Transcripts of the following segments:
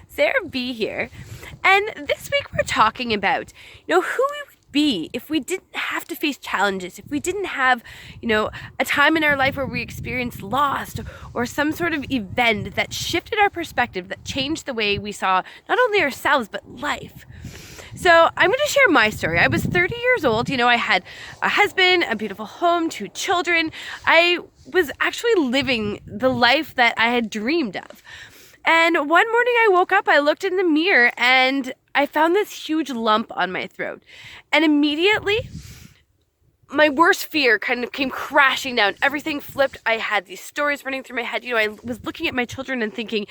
Sarah B here, and this week we're talking about, who we would be if we didn't have to face challenges, if we didn't have, a time in our life where we experienced loss or some sort of event that shifted our perspective, that changed the way we saw not only ourselves but life. So I'm going to share my story. I was 30 years old. I had a husband, a beautiful home, 2 children. I was actually living the life that I had dreamed of. And one morning I woke up, I looked in the mirror, and I found this huge lump on my throat. And immediately, my worst fear kind of came crashing down. Everything flipped. I had these stories running through my head. I was looking at my children and thinking,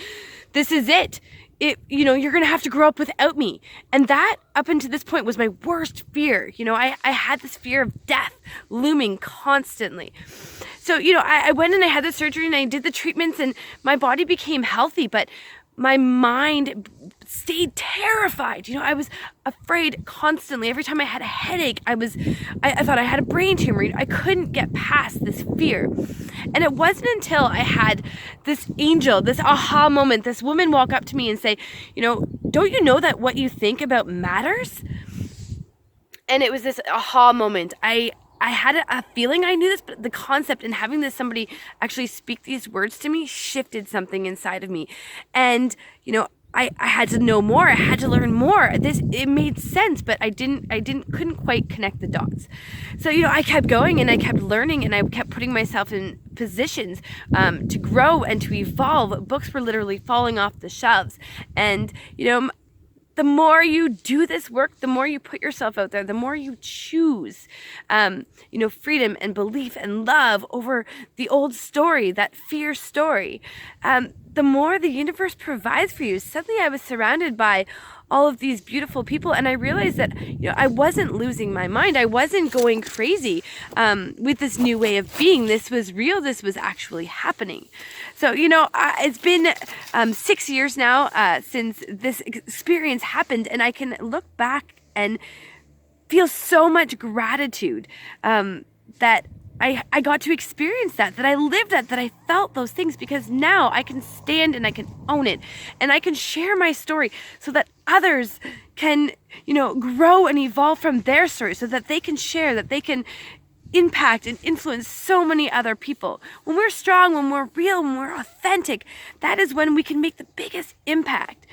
this is it. You're going to have to grow up without me. And that, up until this point, was my worst fear. I had this fear of death looming constantly. So, I went and I had the surgery and I did the treatments and my body became healthy, but my mind stayed terrified. I was afraid constantly. Every time I had a headache, I thought I had a brain tumor. I couldn't get past this fear. And it wasn't until I had this angel, this aha moment, this woman walk up to me and say, don't you know that what you think about matters? And it was this aha moment. I had a feeling I knew this, but the concept and having somebody actually speak these words to me shifted something inside of me. And, I had to know more. I had to learn more. It made sense, but I couldn't quite connect the dots. So, I kept going and I kept learning and I kept putting myself in positions to grow and to evolve. Books were literally falling off the shelves. And, the more you do this work, the more you put yourself out there, the more you choose, freedom and belief and love over the old story, that fear story, the more the universe provides for you. Suddenly I was surrounded by all of these beautiful people, and I realized that I wasn't losing my mind. I wasn't going crazy with this new way of being. This was real. This was actually happening. So it's been 6 years now since this experience happened, and I can look back and feel so much gratitude that I got to experience that I lived that I felt those things, because now I can stand and I can own it and I can share my story so that others can, grow and evolve from their story, so that they can share, that they can impact and influence so many other people. When we're strong, when we're real, when we're authentic, that is when we can make the biggest impact.